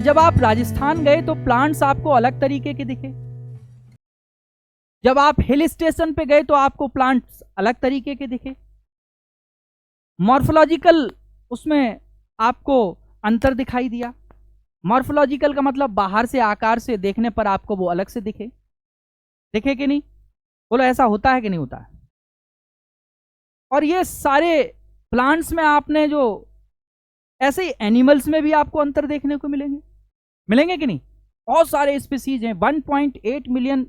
जब आप राजस्थान गए तो प्लांट्स आपको अलग तरीके के दिखे, जब आप हिल स्टेशन पे गए तो आपको प्लांट्स अलग तरीके के दिखे, मॉर्फोलॉजिकल उसमें आपको अंतर दिखाई दिया। मॉर्फोलॉजिकल का मतलब बाहर से आकार से देखने पर आपको वो अलग से दिखे कि नहीं? बोलो ऐसा होता है कि नहीं होता है? और ये सारे प्लांट्स में आपने जो ऐसे ही एनिमल्स में भी आपको अंतर देखने को मिलेंगे कि नहीं? बहुत सारे स्पीसीज हैं, 1.8 मिलियन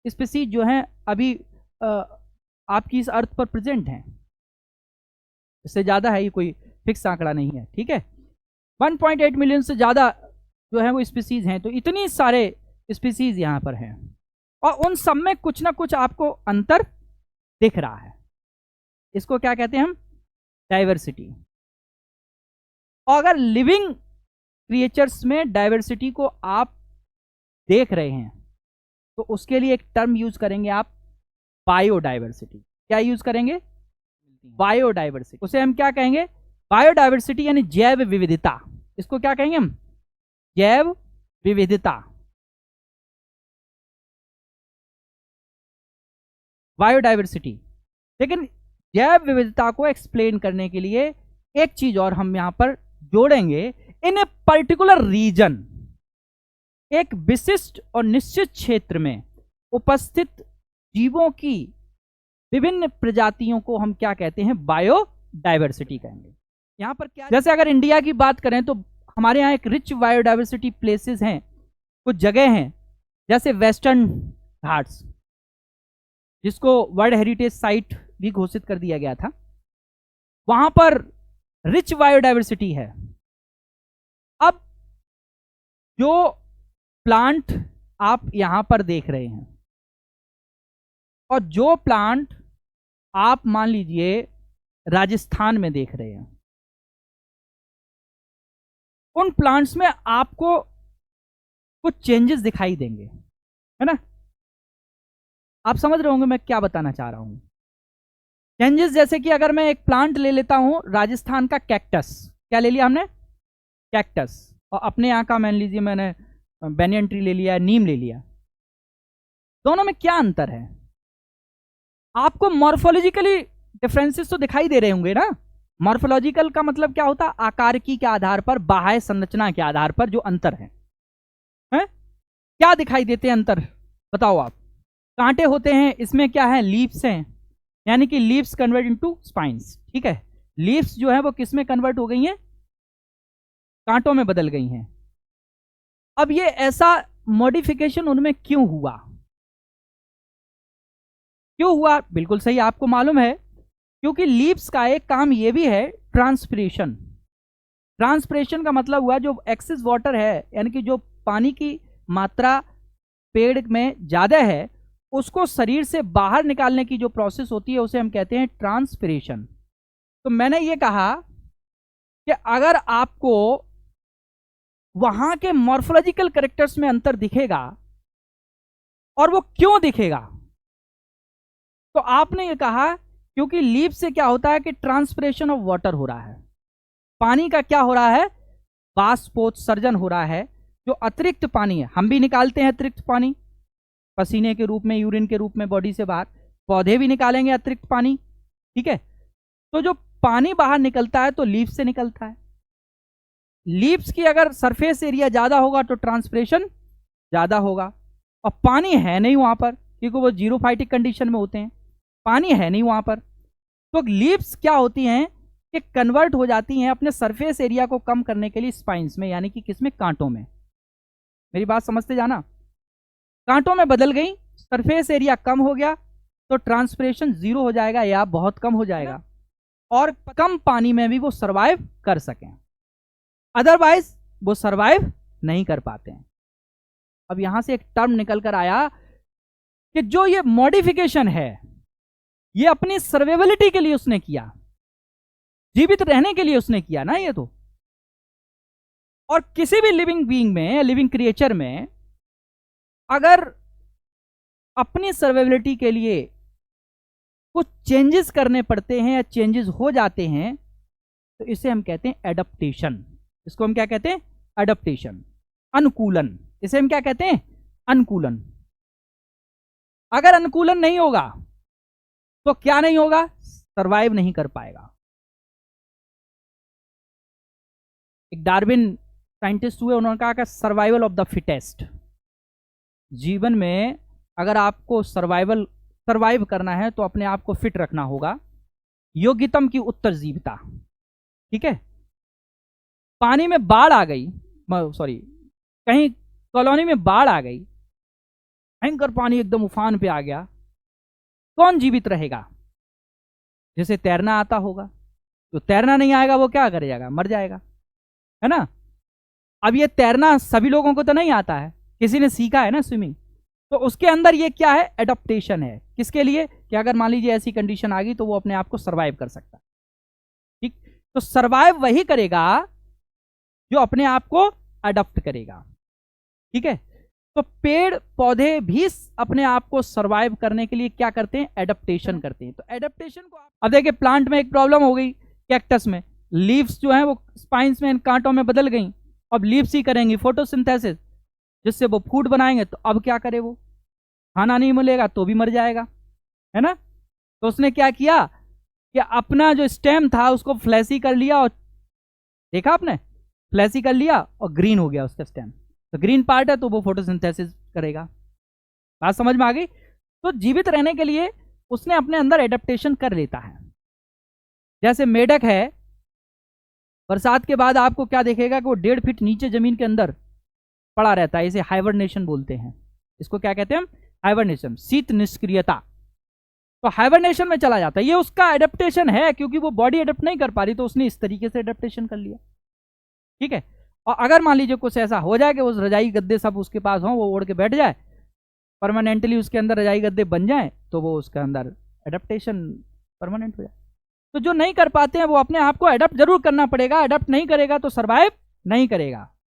स्पीसीज जो हैं अभी आपकी इस अर्थ पर प्रेजेंट हैं। इससे ज़्यादा है, ये कोई फिक्स आंकड़ा नहीं है, ठीक है। 1.8 मिलियन से ज़्यादा जो है वो स्पीसीज हैं। तो इतनी सारे स्पीसीज यहाँ पर हैं और उन सब में कुछ ना कुछ आपको अंतर दिख रहा है। इसको क्या कहते हैं हम? डाइवर्सिटी। और अगर लिविंग क्रिएचर्स में डाइवर्सिटी को आप देख रहे हैं तो उसके लिए एक टर्म यूज करेंगे आप, बायोडाइवर्सिटी। क्या यूज करेंगे? बायोडाइवर्सिटी। उसे हम क्या कहेंगे? बायोडाइवर्सिटी यानी जैव विविधता। इसको क्या कहेंगे हम? जैव विविधता, बायोडाइवर्सिटी। लेकिन जैव विविधता को एक्सप्लेन करने के लिए एक चीज और हम यहां पर जोड़ेंगे। इन ए पर्टिकुलर रीजन, एक विशिष्ट और निश्चित क्षेत्र में उपस्थित जीवों की विभिन्न प्रजातियों को हम क्या कहते हैं? बायोडाइवर्सिटी कहेंगे। यहां पर क्या, जैसे अगर इंडिया की बात करें तो हमारे यहाँ एक रिच बायोडाइवर्सिटी प्लेसेस हैं, कुछ जगह हैं जैसे वेस्टर्न घाट्स, जिसको वर्ल्ड हेरिटेज साइट भी घोषित कर दिया गया था। वहां पर रिच बायोडाइवर्सिटी है। अब जो प्लांट आप यहां पर देख रहे हैं और जो प्लांट आप मान लीजिए राजस्थान में देख रहे हैं, उन प्लांट्स में आपको कुछ चेंजेस दिखाई देंगे, है ना? आप समझ रहे होंगे मैं क्या बताना चाह रहा हूं। चेंजेस जैसे कि अगर मैं एक प्लांट ले लेता हूं राजस्थान का, कैक्टस। क्या ले लिया हमने? कैक्टस। और अपने यहाँ का मान लीजिए मैंने बेनियन ट्री ले लिया, नीम ले लिया। दोनों में क्या अंतर है? आपको मॉर्फोलॉजिकली डिफरेंसेस तो दिखाई दे रहे होंगे ना। मॉर्फोलॉजिकल का मतलब क्या होता है? आकारिकी के आधार पर, बाह्य संरचना के आधार पर जो अंतर है? क्या दिखाई देते हैं अंतर? बताओ आप। कांटे होते हैं, इसमें क्या है? लीव्स हैं, यानी कि लीव्स कन्वर्ट इनटू स्पाइन्स, ठीक है। लीव्स जो है वो किस में कन्वर्ट हो गई हैं? कांटों में बदल गई हैं। अब ये ऐसा मॉडिफिकेशन उनमें क्यों हुआ? बिल्कुल सही, आपको मालूम है, क्योंकि लीव्स का एक काम ये भी है, ट्रांसपिरेशन। ट्रांसपिरेशन का मतलब हुआ जो एक्सेस वाटर है, यानी कि जो पानी की मात्रा पेड़ में ज्यादा है उसको शरीर से बाहर निकालने की जो प्रोसेस होती है उसे हम कहते हैं ट्रांसपिरेशन। तो मैंने ये कहा कि अगर आपको वहां के मॉर्फोलॉजिकल कैरेक्टर्स में अंतर दिखेगा, और वो क्यों दिखेगा? तो आपने ये कहा क्योंकि लीफ से क्या होता है कि ट्रांसपिरेशन ऑफ वाटर हो रहा है, पानी का क्या हो रहा है? वाष्पोत्सर्जन हो रहा है। जो अतिरिक्त पानी है, हम भी निकालते हैं अतिरिक्त पानी पसीने के रूप में, यूरिन के रूप में बॉडी से बाहर, पौधे भी निकालेंगे अतिरिक्त पानी, ठीक है। तो जो पानी बाहर निकलता है तो लीफ से निकलता है। लीव्स की अगर सरफेस एरिया ज्यादा होगा तो ट्रांसपिरेशन ज्यादा होगा, और पानी है नहीं वहां पर क्योंकि वो जीरोफाइटिक कंडीशन में होते हैं, पानी है नहीं वहां पर। तो लीव्स क्या होती हैं कि कन्वर्ट हो जाती हैं अपने सरफेस एरिया को कम करने के लिए स्पाइन्स में, यानी कि किसमें? कांटों में। मेरी बात समझते जाना। कांटों में बदल गई, सरफेस एरिया कम हो गया तो ट्रांसपिरेशन जीरो हो जाएगा या बहुत कम हो जाएगा, और कम पानी में भी वो सर्वाइव कर सकें, अदरवाइज वो सर्वाइव नहीं कर पाते हैं। अब यहां से एक टर्म निकल कर आया कि जो ये मॉडिफिकेशन है ये अपनी सर्वाइवलिटी के लिए उसने किया, जीवित रहने के लिए उसने किया ना ये तो। और किसी भी लिविंग बीइंग में, लिविंग क्रिएचर में अगर अपनी सर्वाइवलिटी के लिए कुछ चेंजेस करने पड़ते हैं या चेंजेस हो जाते हैं तो इसे हम कहते हैं एडप्टेशन। इसको हम क्या कहते हैं? एडप्टेशन। अनुकूलन, इसे हम क्या कहते हैं? अनुकूलन। अगर अनुकूलन नहीं होगा तो क्या नहीं होगा? सरवाइव नहीं कर पाएगा। एक डार्विन साइंटिस्ट हुए, उन्होंने कहा कि सर्वाइवल ऑफ द फिटेस्ट। जीवन में अगर आपको सर्वाइव करना है तो अपने आप को फिट रखना होगा। योग्यतम की उत्तरजीविता, ठीक है। पानी में बाढ़ आ गई, सॉरी, कहीं कॉलोनी में बाढ़ आ गई, भयंकर पानी एकदम उफान पे आ गया, कौन जीवित रहेगा? जिसे तैरना आता होगा। तो तैरना नहीं आएगा वो क्या करेगा? मर जाएगा, है ना। अब ये तैरना सभी लोगों को तो नहीं आता है, किसी ने सीखा है ना स्विमिंग, तो उसके अंदर ये क्या है? एडप्टेशन है। किसके लिए? कि अगर मान लीजिए ऐसी कंडीशन आ गई तो वो अपने आप को सर्वाइव कर सकता है, ठीक। तो सर्वाइव वही करेगा जो अपने आप को अडॉप्ट करेगा, ठीक है। तो पेड़ पौधे भी अपने आप को सर्वाइव करने के लिए क्या करते हैं? एडप्टेशन करते हैं। तो एडप्टेशन को अब देखिए, प्लांट में एक प्रॉब्लम हो गई, कैक्टस में लीव्स जो है वो स्पाइन्स में, कांटों में बदल गई। अब लीव्स ही करेंगी फोटोसिंथेसिस, जिससे वो फूड बनाएंगे। तो अब क्या करे? वो खाना नहीं मिलेगा तो भी मर जाएगा, है ना। तो उसने क्या किया कि अपना जो स्टेम था उसको फ्लैसी कर लिया, और देखा आपने, फ्लैसी कर लिया और ग्रीन हो गया उसका स्टेम। तो ग्रीन पार्ट है तो वो फोटोसिंथेसिस करेगा। बात समझ में आ गई? तो जीवित रहने के लिए उसने अपने अंदर एडेप्टेशन कर लेता है। जैसे मेढक है, बरसात के बाद आपको क्या देखेगा कि वो 1.5 फीट नीचे जमीन के अंदर पड़ा रहता है। इसे हाइबरनेशन बोलते हैं। इसको क्या कहते हैं हम? हाइबरनेशन, शीत निष्क्रियता। तो हाइबरनेशन में चला जाता है। ये उसका एडेप्टेशन है, क्योंकि वो बॉडी एडेप्ट नहीं कर पा रही, तो उसने इस तरीके से एडेप्टेशन कर लिया, ठीक है। और अगर मान लीजिए कुछ ऐसा हो जाए कि उस रजाई गद्दे सब उसके पास हो, वो ओढ़ के बैठ जाए, परमानेंटली उसके अंदर रजाई गद्दे बन जाए, तो वो उसके अंदर एडेप्टेशन परमानेंट हो जाए। तो जो नहीं कर पाते हैं वो अपने आप को एडप्ट जरूर करना पड़ेगा। एडप्ट नहीं करेगा तो सर्वाइव नहीं करेगा।